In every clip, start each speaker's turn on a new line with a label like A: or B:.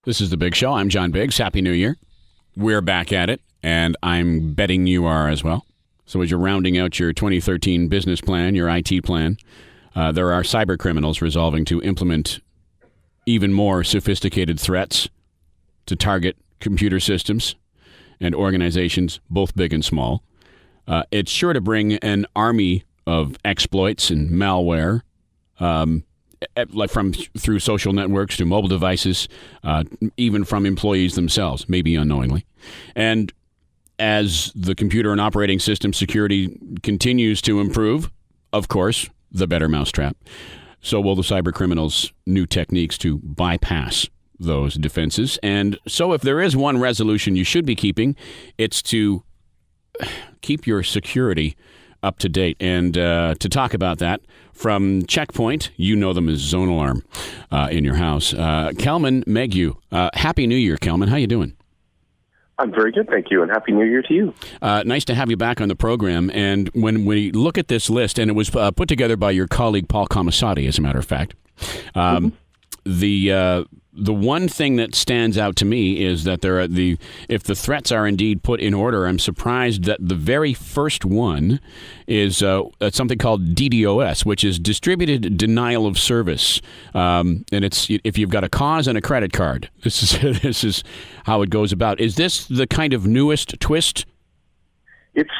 A: This is The Big Show. I'm John Biggs. Happy New Year. We're back at it, and I'm betting you are as well. So as you're rounding out your 2013 business plan, your IT plan, there are cyber criminals resolving to implement even more sophisticated threats to target computer systems and organizations, both big and small. It's sure to bring an army of exploits and malware, like through social networks to mobile devices, even from employees themselves, maybe unknowingly. And as the computer and operating system security continues to improve, of course, the better mousetrap. So will the cyber criminals' new techniques to bypass those defenses. And so if there is one resolution you should be keeping, it's to keep your security up to date. And to talk about that, from Checkpoint, you know them as Zone Alarm in your house, Kellman Meghu. Happy New Year, Kellman. How you doing?
B: I'm very good, thank you, and Happy New Year to you.
A: Nice to have you back on the program. And when we look at this list, and it was put together by your colleague Paul Commissati, as a matter of fact, the one thing that stands out to me is that if the threats are indeed put in order, I'm surprised that the very first one is something called DDoS, which is distributed denial of service, and it's if you've got a cause and a credit card. This is how it goes about. Is this the kind of newest twist?
B: It's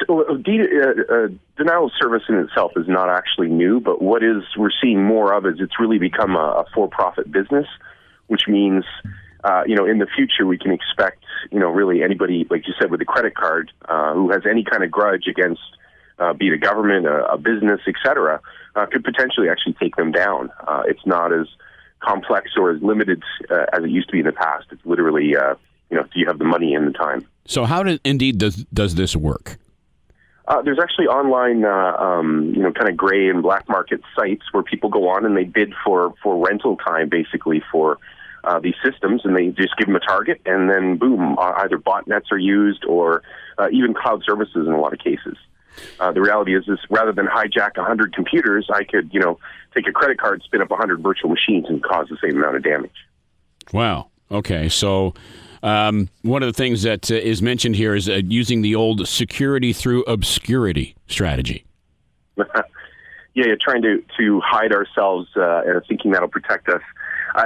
B: denial of service in itself is not actually new, but we're seeing more of is it's really become a for-profit business, which means, in the future we can expect, really anybody, like you said, with a credit card who has any kind of grudge against, be it a government, a business, etc., could potentially actually take them down. It's not as complex or as limited as it used to be in the past. It's literally, do you have the money and the time?
A: So how does this work?
B: There's actually online, kind of gray and black market sites where people go on and they bid for rental time, basically, for these systems, and they just give them a target, and then boom, either botnets are used or even cloud services in a lot of cases. The reality is rather than hijack 100 computers, I could, take a credit card, spin up 100 virtual machines, and cause the same amount of damage. Wow.
A: Okay, so one of the things that is mentioned here is using the old security through obscurity strategy.
B: Yeah, trying to hide ourselves and thinking that'll protect us.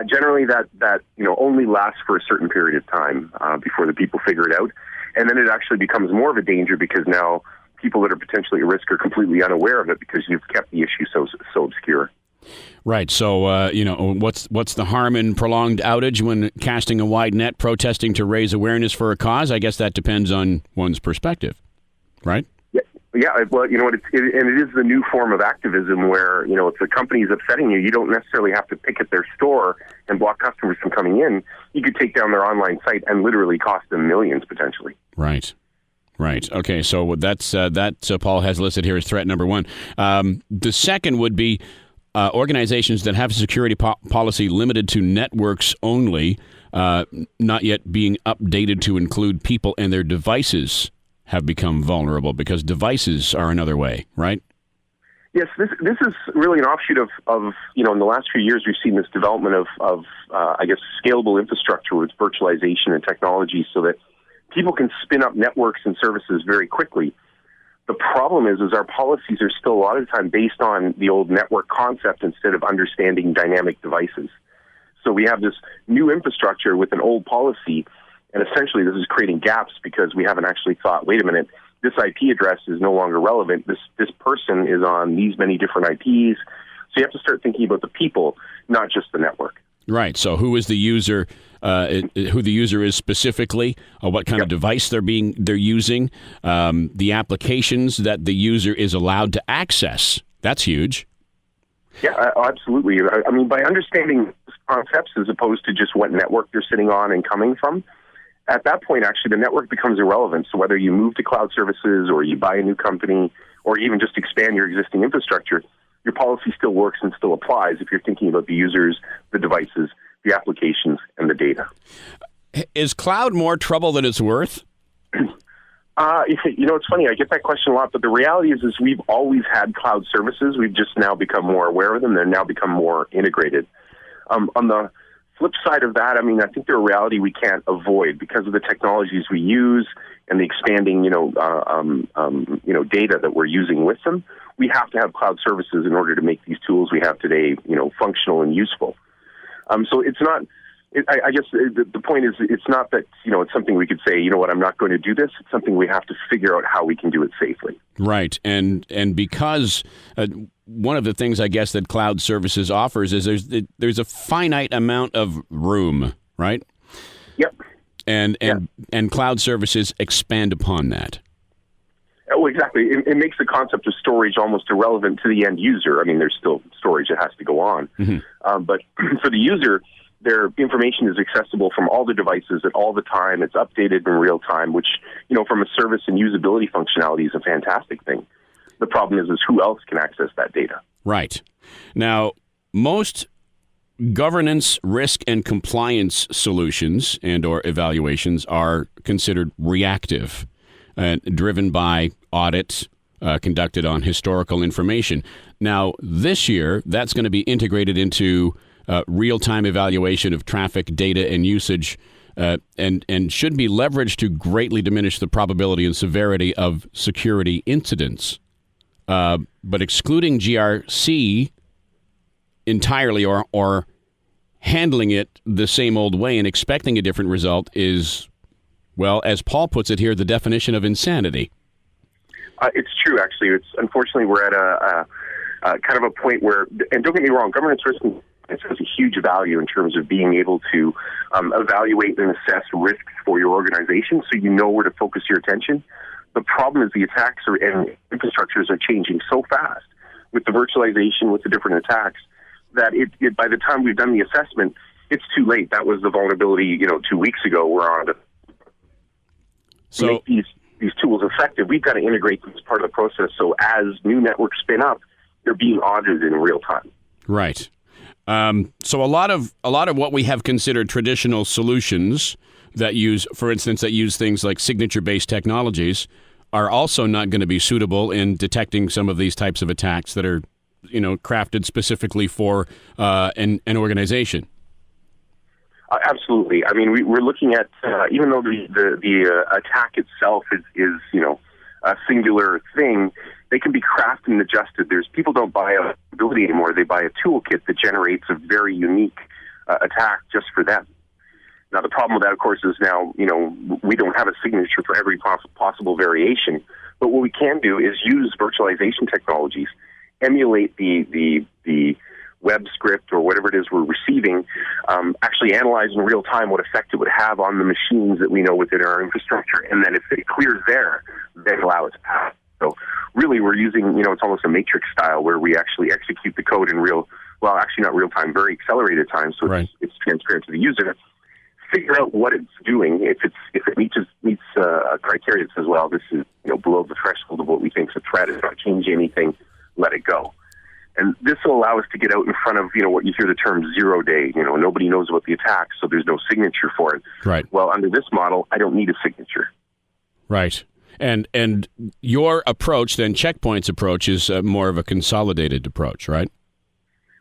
B: Generally, that only lasts for a certain period of time before the people figure it out, and then it actually becomes more of a danger because now people that are potentially at risk are completely unaware of it because you've kept the issue so obscure.
A: Right. So, what's the harm in prolonged outage when casting a wide net, protesting to raise awareness for a cause? I guess that depends on one's perspective, right?
B: Yeah. Well, you know what? It is the new form of activism where, if the company is upsetting you, you don't necessarily have to picket their store and block customers from coming in. You could take down their online site and literally cost them millions potentially.
A: Right. Okay. So that's Paul has listed here as threat number one. The second would be organizations that have a security policy limited to networks only, not yet being updated to include people and their devices, have become vulnerable because devices are another way, right?
B: Yes, this is really an offshoot of in the last few years we've seen this development of scalable infrastructure with virtualization and technology so that people can spin up networks and services very quickly. The problem is our policies are still a lot of the time based on the old network concept instead of understanding dynamic devices. So we have this new infrastructure with an old policy, and essentially this is creating gaps because we haven't actually thought, wait a minute, this IP address is no longer relevant. This person is on these many different IPs. So you have to start thinking about the people, not just the network.
A: Right. So who is the user? Who the user is specifically? What kind of device they're using? The applications that the user is allowed to access. That's huge.
B: Yeah, absolutely. I mean, by understanding concepts as opposed to just what network they're sitting on and coming from, at that point, actually, the network becomes irrelevant. So whether you move to cloud services or you buy a new company or even just expand your existing infrastructure, your policy still works and still applies if you're thinking about the users, the devices, the applications, and the data.
A: Is cloud more trouble than it's worth?
B: It's funny. I get that question a lot, but the reality is we've always had cloud services. We've just now become more aware of them. They're now become more integrated. On the flip side of that, I mean, I think they're a reality we can't avoid because of the technologies we use and the expanding, data that we're using with them. We have to have cloud services in order to make these tools we have today, functional and useful. So it's not. I guess the point is, it's not that it's something we could say, I'm not going to do this. It's something we have to figure out how we can do it safely.
A: Right, and because one of the things I guess that cloud services offers is there's a finite amount of room, right?
B: Yep.
A: And cloud services expand upon that.
B: Oh, exactly. It makes the concept of storage almost irrelevant to the end user. I mean, there's still storage that has to go on, but for the user, their information is accessible from all the devices at all the time. It's updated in real time, which, from a service and usability functionality is a fantastic thing. The problem is who else can access that data? Right.
A: Now, most governance, risk, and compliance solutions and or evaluations are considered reactive, driven by audits conducted on historical information. Now, this year, that's going to be integrated into real-time evaluation of traffic data and usage, and should be leveraged to greatly diminish the probability and severity of security incidents. But excluding GRC entirely or handling it the same old way and expecting a different result is, well, as Paul puts it here, the definition of insanity.
B: It's true, actually. Unfortunately, we're at a kind of a point where, and don't get me wrong, governance risk has a huge value in terms of being able to evaluate and assess risks for your organization so you know where to focus your attention. The problem is the attacks and infrastructures are changing so fast with the virtualization, with the different attacks, that by the time we've done the assessment, it's too late. That was the vulnerability, 2 weeks ago. We're on to make these tools effective. We've got to integrate them as part of the process. So as new networks spin up, they're being audited in real time.
A: Right. So a lot of what we have considered traditional solutions that use things like signature-based technologies are also not going to be suitable in detecting some of these types of attacks that are, crafted specifically for an organization.
B: Absolutely. I mean, we're looking at even though the attack itself is a singular thing, they can be crafted and adjusted. People don't buy a ability anymore. They buy a toolkit that generates a very unique attack just for them. Now, the problem with that, of course, is now, we don't have a signature for every possible variation. But what we can do is use virtualization technologies, emulate the web script or whatever it is we're receiving, actually analyze in real time what effect it would have on the machines that we know within our infrastructure. And then if it clears there, then allow it to pass. So really we're using, it's almost a matrix style where we actually execute the code in not real time, very accelerated time. So
A: right.
B: It's transparent to the user. Figure out what it's doing. If it meets a criteria that says, well, this is below the threshold of what we think is a threat, it's not changing anything, let it go. And this will allow us to get out in front of, what you hear the term 0 day. Nobody knows about the attack, so there's no signature for it.
A: Right.
B: Well, under this model, I don't need a signature.
A: Right. And your approach, then Checkpoint's approach, is more of a consolidated approach, right?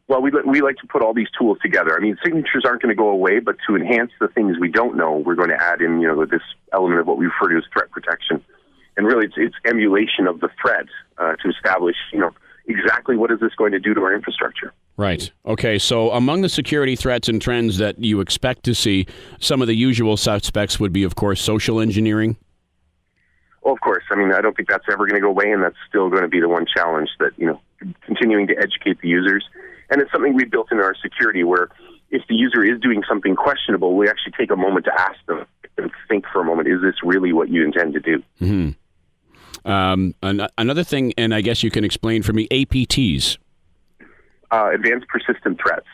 B: Well, we like to put all these tools together. I mean, signatures aren't going to go away, but to enhance the things we don't know, we're going to add in, this element of what we refer to as threat protection. And really, it's emulation of the threat to establish, exactly what is this going to do to our infrastructure.
A: Right. Okay, so among the security threats and trends that you expect to see, some of the usual suspects would be, of course, social engineering.
B: Well, of course. I mean, I don't think that's ever going to go away, and that's still going to be the one challenge that, continuing to educate the users. And it's something we've built into our security where if the user is doing something questionable, we actually take a moment to ask them and think for a moment, is this really what you intend to do?
A: Mm-hmm. Another thing, and I guess you can explain for me, APTs.
B: Advanced persistent threats.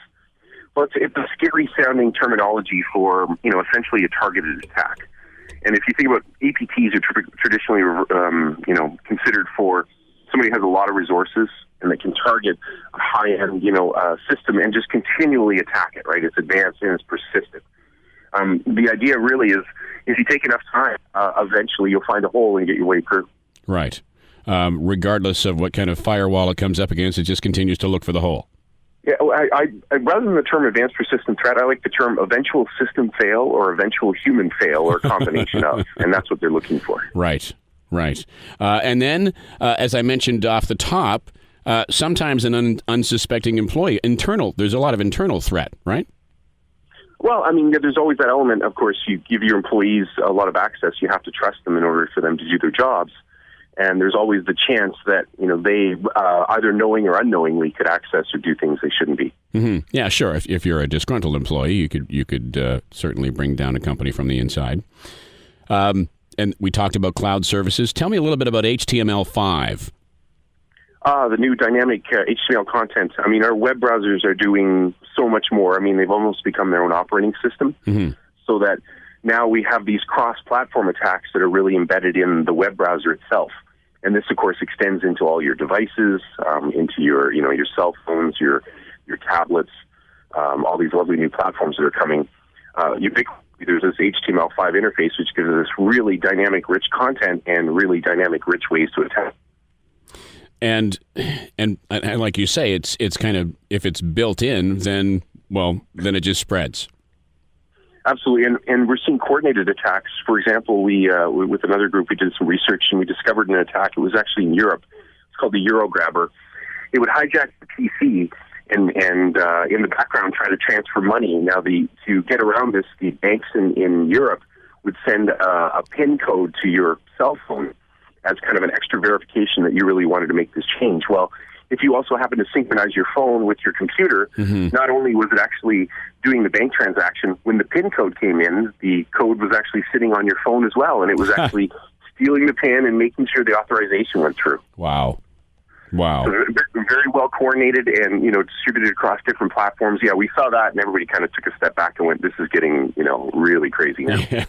B: Well, it's a scary-sounding terminology for, essentially a targeted attack. And if you think about APTs, are traditionally, considered for somebody who has a lot of resources and that can target a high-end, system and just continually attack it, right? It's advanced and it's persistent. The idea really is, if you take enough time, eventually you'll find a hole and get your way through.
A: Right. Regardless of what kind of firewall it comes up against, it just continues to look for the hole.
B: Yeah, I rather than the term advanced persistent threat, I like the term eventual system fail or eventual human fail or a combination of, and that's what they're looking for.
A: Right. And then, as I mentioned off the top, sometimes an unsuspecting employee, there's a lot of internal threat, right?
B: Well, I mean, there's always that element. Of course, you give your employees a lot of access. You have to trust them in order for them to do their jobs. And there's always the chance that, they either knowing or unknowingly could access or do things they shouldn't be.
A: Mm-hmm. Yeah, sure. If you're a disgruntled employee, you could certainly bring down a company from the inside. And we talked about cloud services. Tell me a little bit about HTML5.
B: The new dynamic HTML content. I mean, our web browsers are doing so much more. I mean, they've almost become their own operating system. Mm-hmm. So that now we have these cross-platform attacks that are really embedded in the web browser itself. And this, of course, extends into all your devices, into your cell phones, your tablets, all these lovely new platforms that are coming. There's this HTML5 interface, which gives us really dynamic, rich content and really dynamic, rich ways to attack.
A: And like you say, it's kind of, if it's built in, then it just spreads.
B: Absolutely, and we're seeing coordinated attacks. For example, we with another group, we did some research and we discovered an attack. It was actually in Europe. It's called the Euro Grabber. It would hijack the PC and in the background try to transfer money. Now, to get around this, the banks in Europe would send a PIN code to your cell phone as kind of an extra verification that you really wanted to make this change. Well, if you also happen to synchronize your phone with your computer, mm-hmm. Not only was it actually doing the bank transaction, when the PIN code came in, the code was actually sitting on your phone as well, and it was actually stealing the PIN and making sure the authorization went through.
A: Wow.
B: So very well coordinated and, distributed across different platforms. Yeah, we saw that and everybody kind of took a step back and went, this is getting, really crazy now.
A: Yeah,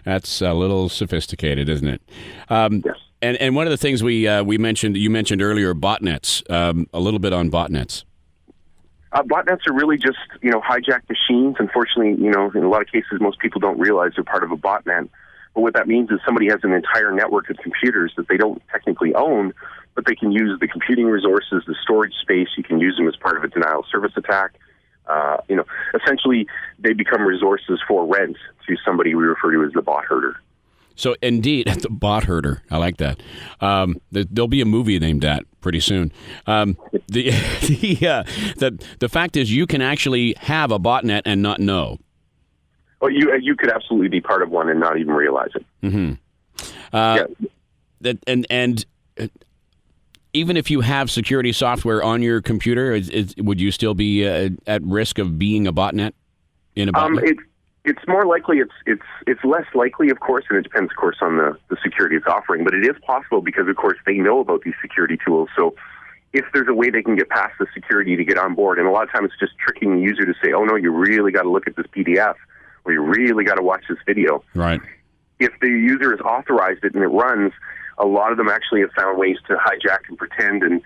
A: that's a little sophisticated, isn't it?
B: Yes.
A: And one of the things you mentioned earlier, botnets, a little bit on botnets.
B: Botnets are really just, hijacked machines. Unfortunately, in a lot of cases, most people don't realize they're part of a botnet. But what that means is somebody has an entire network of computers that they don't technically own, but they can use the computing resources, the storage space. You can use them as part of a denial of service attack. Essentially, they become resources for rent to somebody we refer to as the bot herder.
A: So, indeed, the bot herder. I like that. There'll be a movie named that pretty soon. The fact is, you can actually have a botnet and not know.
B: Well, you could absolutely be part of one and not even realize it.
A: Mm-hmm. And even if you have security software on your computer, would you still be at risk of being a botnet in a botnet?
B: It's more likely. It's less likely, of course, and it depends, of course, on the security it's offering. But it is possible because, of course, they know about these security tools. So if there's a way they can get past the security to get on board, and a lot of times it's just tricking the user to say, oh, no, you really got to look at this PDF, or you really got to watch this video.
A: Right.
B: If the user has authorized it and it runs, a lot of them actually have found ways to hijack and pretend, and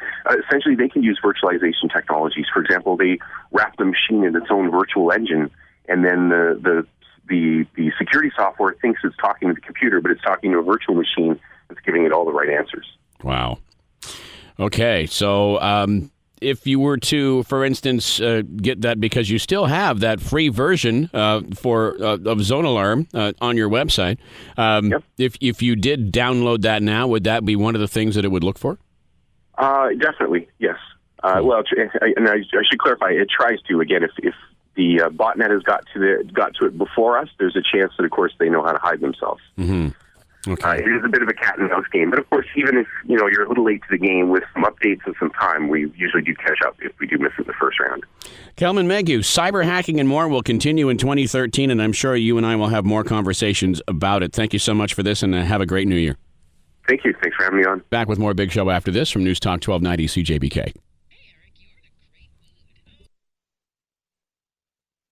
B: essentially they can use virtualization technologies. For example, they wrap the machine in its own virtual engine, and then the security software thinks it's talking to the computer, but it's talking to a virtual machine that's giving it all the right answers.
A: Wow. Okay, so if you were to, for instance, get that, because you still have that free version of Zone Alarm on your website,
B: yep.
A: If you did download that now, would that be one of the things that it would look for?
B: Definitely, yes. Well, and I should clarify, it tries to. Again, if the botnet has got to it before us, there's a chance that, of course, they know how to hide themselves.
A: Mm-hmm. Okay.
B: It is a bit of a cat and mouse game, but of course, even if you're a little late to the game, with some updates and some time, we usually do catch up if we do miss it in the first round.
A: Kellman Meghu, cyber hacking and more will continue in 2013, and I'm sure you and I will have more conversations about it. Thank you so much for this, and have a great new year.
B: Thank you. Thanks for having me on.
A: Back with more Big Show after this from News Talk 1290 CJBK.